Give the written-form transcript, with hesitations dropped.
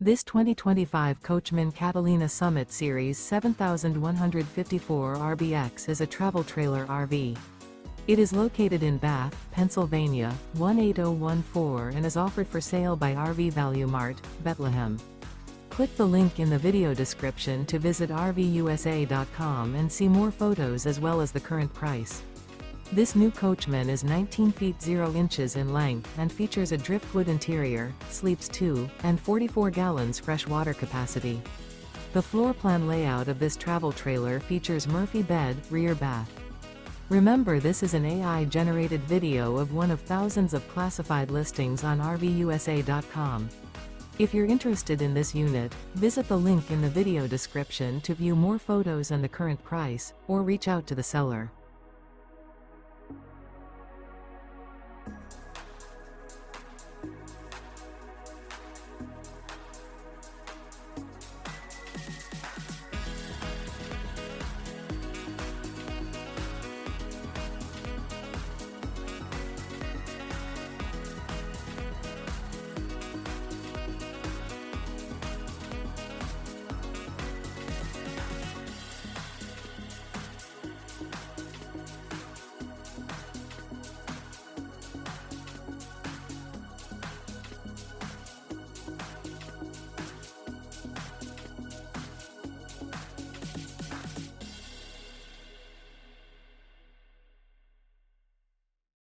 This 2025 Coachmen Catalina Summit Series 7154 RBX is a travel trailer RV. It is located in Bath, Pennsylvania, 18014 and is offered for sale by RV Value Mart, Behtlehem. Click the link in the video description to visit RVUSA.com and see more photos as well as the current price. This new Coachmen is 19 feet 0 inches in length and features a driftwood interior, sleeps 2, and 44 gallons fresh water capacity. The floor plan layout of this travel trailer features Murphy bed, rear bath. Remember, this is an AI-generated video of one of thousands of classified listings on RVUSA.com. If you're interested in this unit, visit the link in the video description to view more photos and the current price, or reach out to the seller.